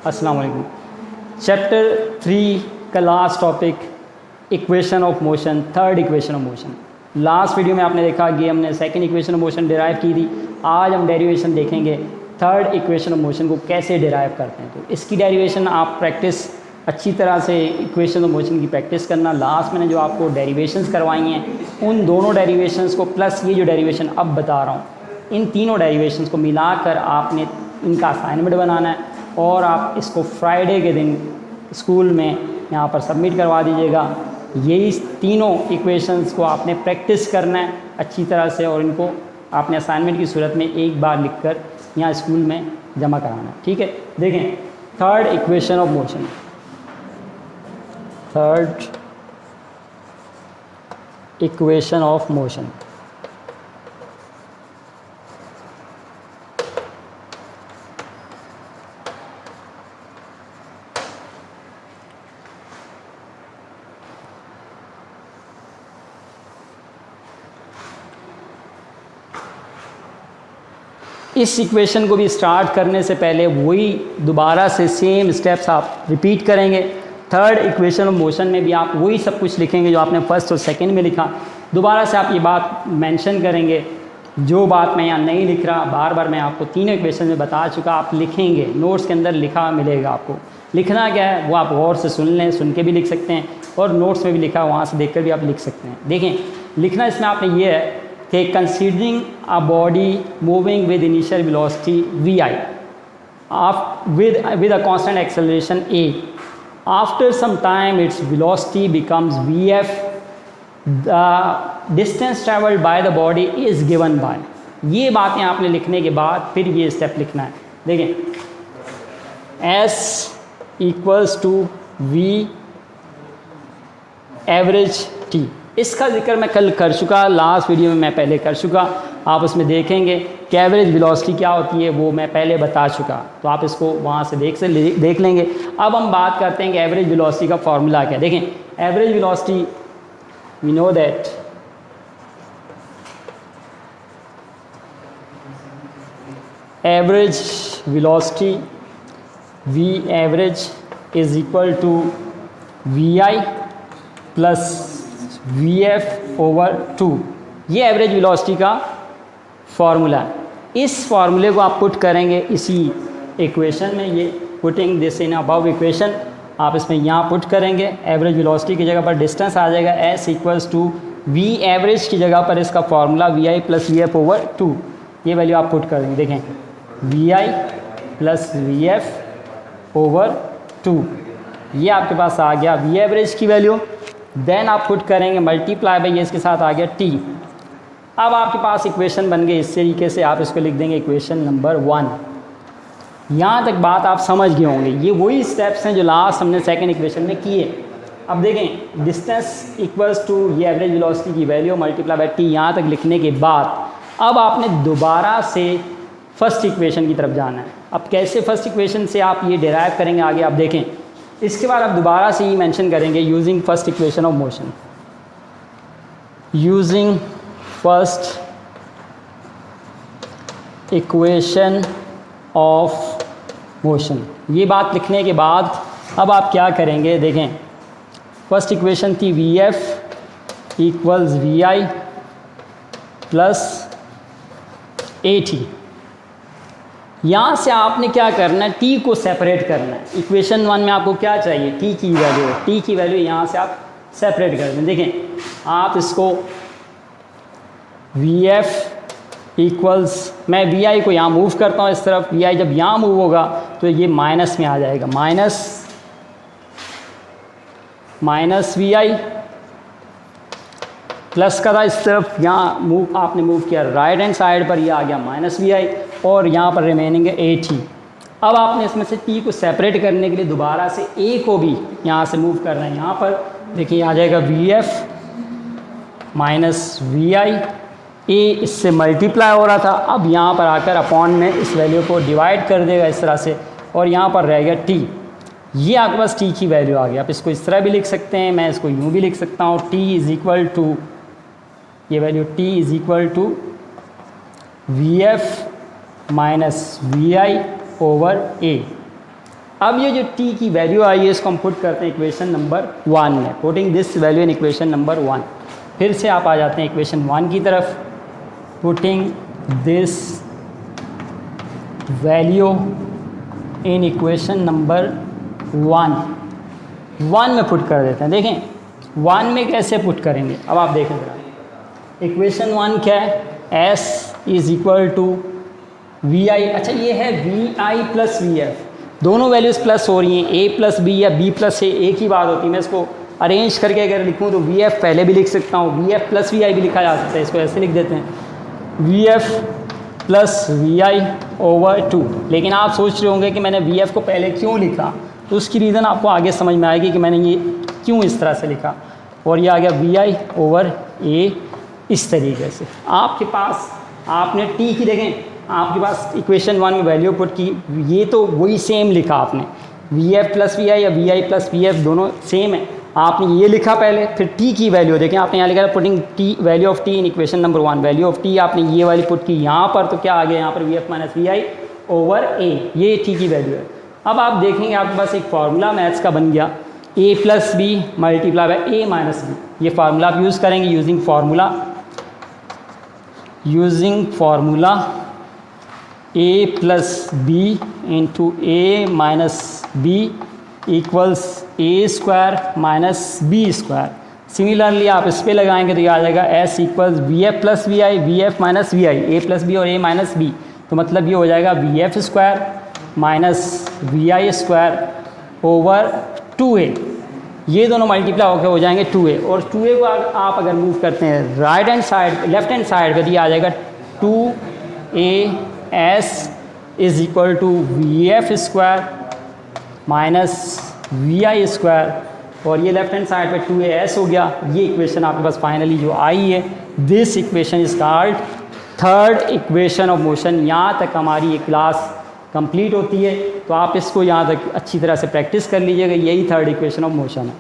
अस्सलाम वालेकुम। चैप्टर 3 का last topic equation of motion, third equation of motion. Last video में आपने देखा कि हमने second equation of motion derive की थी। आज हम डेरिवेशन देखेंगे थर्ड इक्वेशन ऑफ मोशन को कैसे डिराइव करते हैं। तो इसकी डेरिवेशन आप प्रैक्टिस अच्छी तरह से इक्वेशन ऑफ मोशन की प्रैक्टिस करना। लास्ट मैंने जो आपको डेरिवेशंस करवाई हैं उन दोनों डेरिवेशंस को प्लस ये जो डेरिवेशन अब बता रहा हूँ, इन तीनों डेरिवेशंस को मिलाकर आपने इनका असाइनमेंट बनाना है और आप इसको फ्राइडे के दिन स्कूल में यहाँ पर सबमिट करवा दीजिएगा। यही तीनों इक्वेशंस को आपने प्रैक्टिस करना है अच्छी तरह से और इनको आपने असाइनमेंट की सूरत में एक बार लिखकर यहाँ स्कूल में जमा कराना है। ठीक है, देखें third equation of motion. Third equation of motion, इस इक्वेशन को भी स्टार्ट करने से पहले वही दोबारा से सेम स्टेप्स आप रिपीट करेंगे। थर्ड इक्वेशन ऑफ मोशन में भी आप वही सब कुछ लिखेंगे जो आपने फर्स्ट और सेकंड में लिखा। दोबारा से आप ये बात मेंशन करेंगे, जो बात मैं यहाँ नहीं लिख रहा, बार बार मैं आपको तीनों इक्वेशन में बता चुका, आप लिखेंगे। नोट्स के अंदर लिखा मिलेगा आपको। लिखना क्या है वो आप गौर से सुन लें, सुन के भी लिख सकते हैं और नोट्स में भी लिखा वहाँ से देख कर भी आप लिख सकते हैं। देखें लिखना इसमें आपने ये है कि considering a body moving with initial velocity vi with a constant acceleration a, after some time its velocity becomes vf, the distance traveled by the body is given by। ये बातें आपने लिखने के बाद फिर ये स्टेप लिखना है। देखें s equals to v average t, इसका जिक्र मैं कल कर चुका, लास्ट वीडियो में मैं पहले कर चुका। आप उसमें देखेंगे कि एवरेज वेलोसिटी क्या होती है वो मैं पहले बता चुका, तो आप इसको वहाँ से देख लेंगे। अब हम बात करते हैं कि एवरेज वेलोसिटी का फॉर्मूला क्या है। देखें average velocity we know that average velocity v average is equal to vi plus vf over 2। ये एवरेज वेलोसिटी का फार्मूला है। इस फार्मूले को आप पुट करेंगे इसी इक्वेशन में, ये putting this in above equation आप इसमें यहाँ पुट करेंगे। एवरेज वेलोसिटी की जगह पर डिस्टेंस आ जाएगा s equals to v average की जगह पर इसका formula vi plus vf over 2, ये वैल्यू आप पुट कर देंगे। देखें vi प्लस vf ओवर 2, ये आपके पास आ गया v एवरेज की वैल्यू। देन आप पुट करेंगे मल्टीप्लाई बाई, इसके साथ आ गया t। अब आपके पास इक्वेशन बन गई। इस तरीके से आप इसको लिख देंगे इक्वेशन नंबर 1। यहाँ तक बात आप समझ गए होंगे। ये वही स्टेप्स हैं जो लास्ट हमने सेकंड इक्वेशन में किए। अब देखें डिस्टेंस इक्वल्स टू ये एवरेज वेलोसिटी की वैल्यू मल्टीप्लाई बाई t। यहाँ तक लिखने के बाद अब आपने दोबारा से फर्स्ट इक्वेशन की तरफ जाना है। अब कैसे फर्स्ट इक्वेशन से आप ये डिराइव करेंगे आगे आप देखें। इसके बाद आप दोबारा से ही मेंशन करेंगे using first equation of motion, using first equation of motion. ये बात लिखने के बाद अब आप क्या करेंगे। देखें फर्स्ट इक्वेशन थी vf equals vi plus at। यहाँ से आपने क्या करना है, t को सेपरेट करना है। इक्वेशन 1 में आपको क्या चाहिए, t की वैल्यू। t की वैल्यू यहाँ से आप सेपरेट कर दें। देखें आप इसको vf इक्वल्स, मैं vi को यहाँ मूव करता हूँ इस तरफ। vi जब यहाँ मूव होगा तो ये माइनस में आ जाएगा, माइनस vi प्लस का था इस तरफ, यहाँ मूव आपने मूव किया राइट हैंड साइड पर, ये आ गया माइनस vi और यहाँ पर रिमेनिंग है at। अब आपने इसमें से t को सेपरेट करने के लिए दोबारा से a को भी यहाँ से मूव करना है। यहाँ पर देखिए आ जाएगा vf माइनस vi, a इससे मल्टीप्लाई हो रहा था, अब यहाँ पर आकर अपॉन में इस वैल्यू को डिवाइड कर देगा इस तरह से और यहाँ पर रह गया t। ये आपके पास t की वैल्यू आ गई। आप इसको इस तरह भी लिख सकते हैं, मैं इसको यूँ भी लिख सकता हूँ, t इज़ इक्वल टू, ये value t is equal to vf minus vi over a। अब ये जो t की वैल्यू आई है इसको हम पुट करते हैं इक्वेशन नंबर 1 में, putting this value in equation number 1। फिर से आप आ जाते हैं इक्वेशन 1 की तरफ, putting this value in equation number 1 में पुट कर देते हैं। देखें 1 में कैसे पुट करेंगे, अब आप देखें जरा, इक्वेशन 1 क्या है, s is equal to v i. अच्छा ये है v i plus v f, दोनों वैल्यूज़ प्लस हो रही हैं, a प्लस बी या b प्लस a एक ही बात होती है। मैं इसको अरेंज करके अगर लिखूँ तो वी एफ पहले भी लिख सकता हूँ, वी एफ प्लस वी आई भी लिखा जा सकता है, इसको ऐसे लिख देते हैं v f plus v i over 2। लेकिन आप सोच रहे होंगे कि मैंने वी एफ को पहले क्यों लिखा, तो उसकी रीज़न आपको आगे समझ में आएगी कि मैंने ये क्यों इस तरह से लिखा। और ये आ गया वी आई ओवर ए इस तरीके से। आपके पास आपने टी की देखें, आपके पास इक्वेशन 1 में वैल्यू पुट की, ये तो वही सेम लिखा आपने, v f plus v i या v i plus v f दोनों सेम है। आपने ये लिखा पहले, फिर टी की वैल्यू देखें, आपने यहाँ लिखा है putting T value of T in equation number 1, value of T आपने ये वाली पुट की यहाँ पर, तो क्या आ गया यहाँ पर v f minus v i over a, ये टी की वैल्यू है। अब आप देखेंगे आपके पास एक फार्मूला मैथ्स का बन गया, a plus b multiply by a minus b. ये फार्मूला आप यूज़ करेंगे, using formula a plus b into a minus b equals a square minus b square. Similarly आप इस पे लगाएंगे तो ये आ जाएगा s equals v f plus v i, v f minus v i, a plus b और a minus b, तो मतलब ये हो जाएगा v f square minus v i square over 2a। ये दोनों मल्टीप्लाई होकर हो जाएंगे 2a, और 2a को आप अगर मूव करते हैं right hand side left hand side पर, ये आ जाएगा 2as is equal to v f square minus v i square, और ये लेफ्ट हैंड साइड पे 2as हो गया। ये इक्वेशन आपके पास फाइनली जो आई है, this equation is called third equation of motion. यहाँ तक हमारी ये क्लास कंप्लीट होती है, तो आप इसको यहाँ तक अच्छी तरह से प्रैक्टिस कर लीजिएगा, यही थर्ड इक्वेशन ऑफ मोशन है।